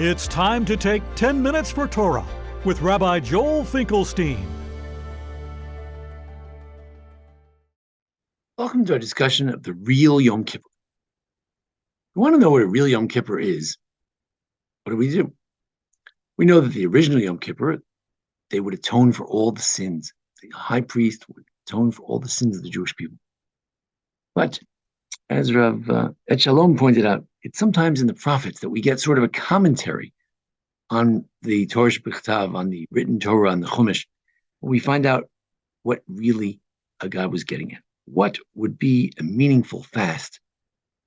It's time to take 10 minutes for Torah with Rabbi Joel Finkelstein. Welcome to our discussion of the real Yom Kippur. We want to know what a real Yom Kippur is. What do? We know that the original Yom Kippur, they would atone for all the sins. The high priest would atone for all the sins of the Jewish people. But as Rav Et Shalom pointed out, it's sometimes in the prophets that we get sort of a commentary on the Torah Shebechtav, on the written Torah, on the Chumash. We find out what really God was getting at. What would be a meaningful fast?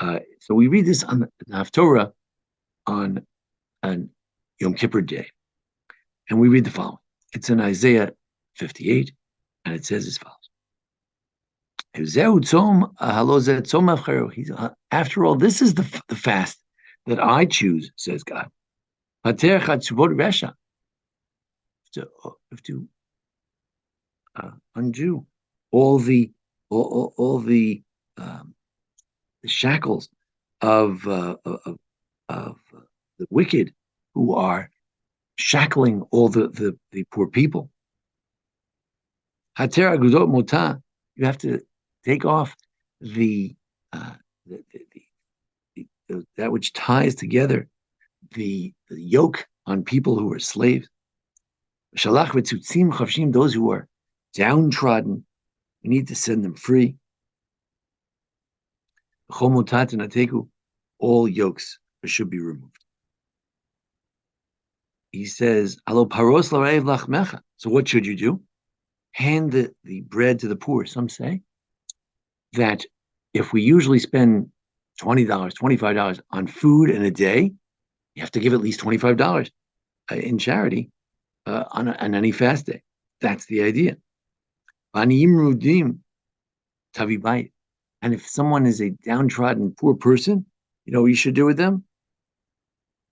So we read this on the Haftorah on Yom Kippur day. And we read the following. It's in Isaiah 58, and it says as follows. After all, this is the fast that I choose, says God. To undo all the shackles of the wicked who are shackling all the poor people. You have to take off that which ties together the yoke on people who are slaves. Those who are downtrodden, we need to send them free. All yokes should be removed. He says, so what should you do? Hand the bread to the poor. Some say that if we usually spend $20, $25 on food in a day, you have to give at least $25 in charity on any fast day. That's the idea. And if someone is a downtrodden poor person, you know what you should do with them?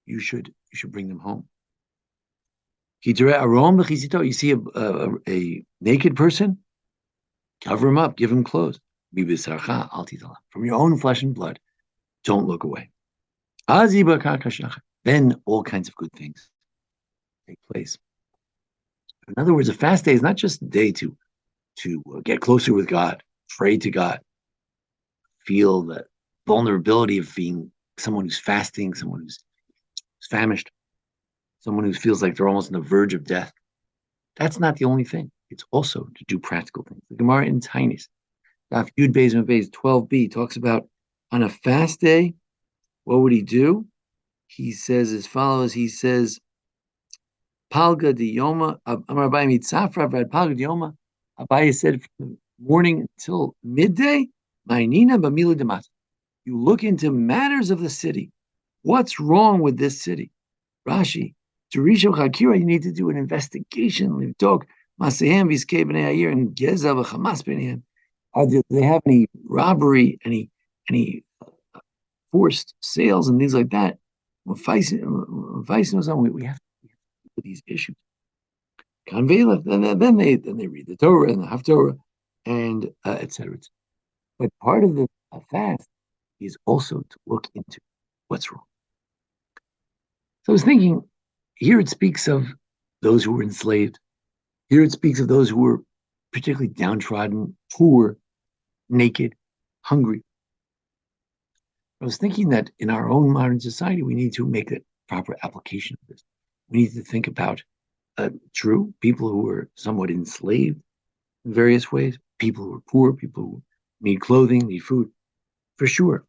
You should bring them home. You see a naked person, cover him up, give him clothes. From your own flesh and blood, don't look away. Then all kinds of good things take place. In other words, a fast day is not just a day to get closer with God, pray to God, feel the vulnerability of being someone who's fasting, someone who's famished, someone who feels like they're almost on the verge of death. That's not the only thing. It's also to do practical things. The Gemara in Tainis, Daf Yud Beis and Beis 12b talks about on a fast day, what would he do? He says as follows. He says, Palga diyoma, Amar Abaye mitzafra, Vrad Palga diyoma. Abaye said from the morning until midday, Ma'inina b'mila demat. You look into matters of the city. What's wrong with this city? Rashi, Terisha Chakira, you need to do an investigation. Livdok, Masehem, Vizkei b'nei Ayir, and Geza v'Chamas b'neihem. Do they have any robbery, any forced sales and things like that? We have to deal with these issues. Then they read the Torah and the Haftorah and etc. But part of the fast is also to look into what's wrong. So I was thinking, here it speaks of those who were enslaved. Here it speaks of those who were particularly downtrodden, poor, naked, hungry. I was thinking that in our own modern society, we need to make a proper application of this. We need to think about people who were somewhat enslaved in various ways, people who are poor, people who need clothing, need food, for sure.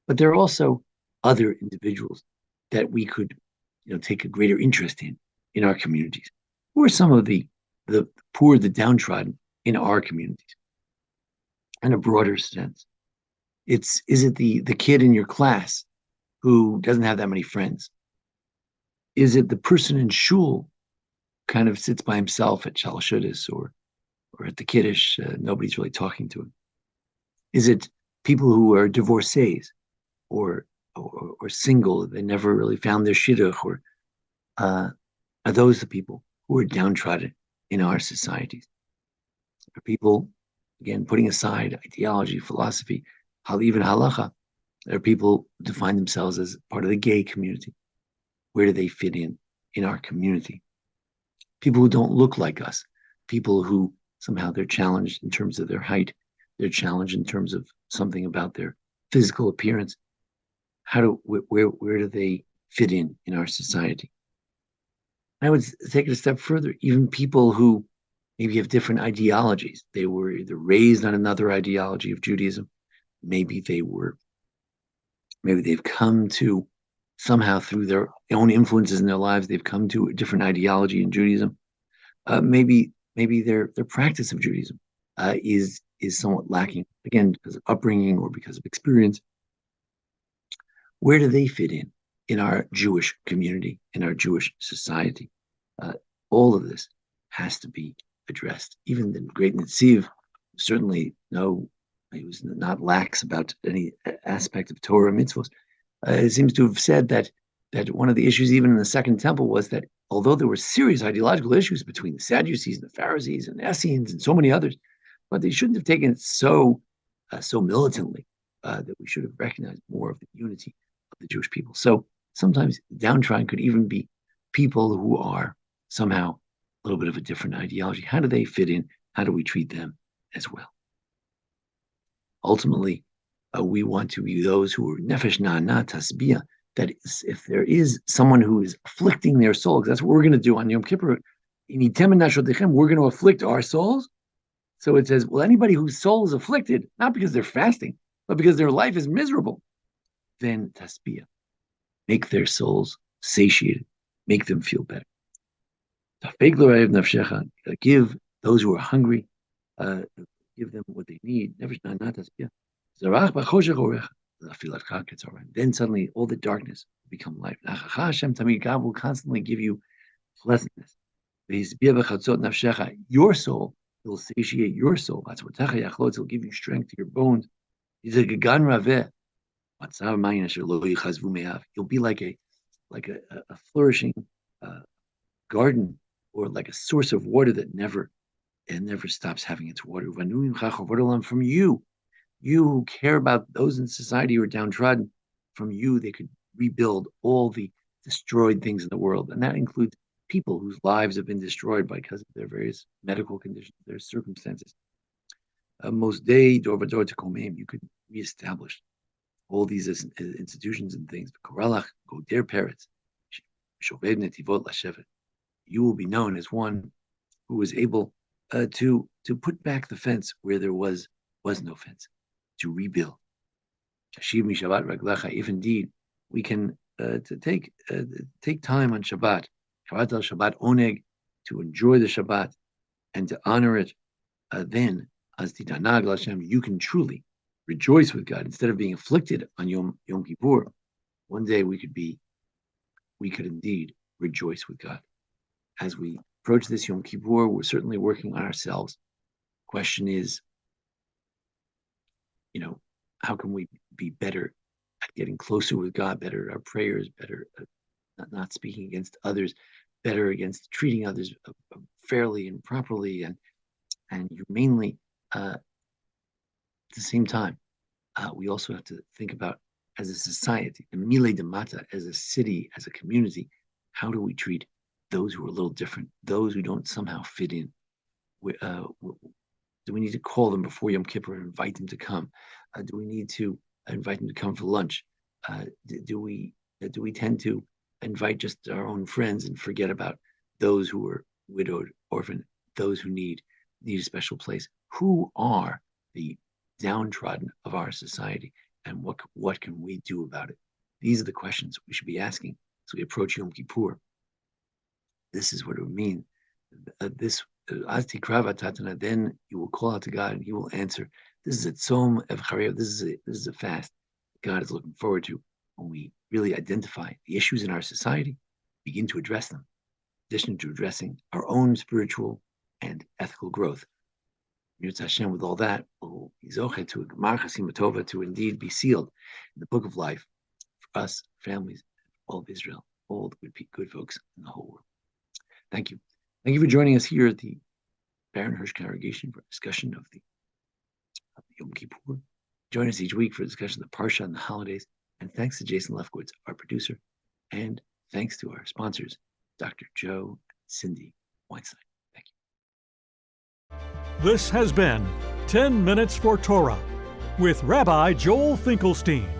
But there are also other individuals that we could, take a greater interest in our communities. Who are some of the poor, the downtrodden in our communities? In a broader sense, is it the kid in your class who doesn't have that many friends? Is it the person in shul kind of sits by himself at Shalashudis or at the Kiddush, nobody's really talking to him? Is it people who are divorcees or single, they never really found their shidduch, or are those the people who are downtrodden in our societies? Are people, again, putting aside ideology, philosophy, even halacha, there are people who define themselves as part of the gay community, where do they fit in our community? People who don't look like us, people who somehow they're challenged in terms of their height, they're challenged in terms of something about their physical appearance. Where do they fit in our society? I would take it a step further. Even people who maybe have different ideologies. They were either raised on another ideology of Judaism. Maybe they've come to somehow through their own influences in their lives, they've come to a different ideology in Judaism. Maybe their practice of Judaism is somewhat lacking, again, because of upbringing or because of experience. Where do they fit in our Jewish community, in our Jewish society? All of this has to be addressed. Even the great Netziv, certainly he was not lax about any aspect of Torah mitzvos. It seems to have said that one of the issues, even in the Second Temple, was that although there were serious ideological issues between the Sadducees and the Pharisees and the Essenes and so many others, but they shouldn't have taken it so militantly. That we should have recognized more of the unity of the Jewish people. So sometimes downtrodden could even be people who are somehow a little bit of a different ideology. How do they fit in? How do we treat them as well? Ultimately, we want to be those who are nefesh na'ana tasbiyah. That is, if there is someone who is afflicting their soul, because that's what we're going to do on Yom Kippur, we're going to afflict our souls. So it says, well, anybody whose soul is afflicted, not because they're fasting, but because their life is miserable, then tasbiyah, make their souls satiated, make them feel better. Give those who are hungry, give them what they need. Then suddenly all the darkness will become light. God will constantly give you pleasantness. Your soul will satiate your soul. It'll give you strength to your bones. You'll be like a flourishing garden, or like a source of water that never stops having its water. From you who care about those in society who are downtrodden, from you they could rebuild all the destroyed things in the world, and that includes people whose lives have been destroyed because of their various medical conditions, their circumstances. Most day, door by door to Komem, you could reestablish all these institutions and things. Go der parrots. You will be known as one who was able to put back the fence where there was no fence, to rebuild. If indeed we can to take time on Shabbat, Shabbat oneg, to enjoy the Shabbat and to honor it, then as titanag Hashem, you can truly rejoice with God instead of being afflicted on Yom Kippur. One day we could indeed rejoice with God. As we approach this Yom Kippur, we're certainly working on ourselves. Question is, how can we be better at getting closer with God, better at our prayers, better at not speaking against others, better against treating others fairly and properly and humanely. At the same time, we also have to think about, as a society, the Mile de Mata, as a city, as a community, how do we treat those who are a little different, those who don't somehow fit in? Do we need to call them before Yom Kippur and invite them to come? Do we need to invite them to come for lunch? Do we tend to invite just our own friends and forget about those who are widowed, orphaned, those who need a special place? Who are the downtrodden of our society, and what can we do about it? These are the questions we should be asking as we approach Yom Kippur. This is what it would mean. Then you will call out to God and He will answer. This is a tzom evcharev. This is a fast God is looking forward to, when we really identify the issues in our society, begin to address them, in addition to addressing our own spiritual and ethical growth. Mirz Hashem, with all that, will be zochet to a gemar chasim tova, to indeed be sealed in the book of life for us, families, all of Israel, all the good folks in the whole world. Thank you. Thank you for joining us here at the Baron Hirsch Congregation for a discussion of the Yom Kippur. Join us each week for a discussion of the Parsha and the holidays. And thanks to Jason Lefkowitz, our producer, and Thanks to our sponsors, Dr. Joe and Cindy Weinstein. Thank you. This has been 10 Minutes for Torah with Rabbi Joel Finkelstein.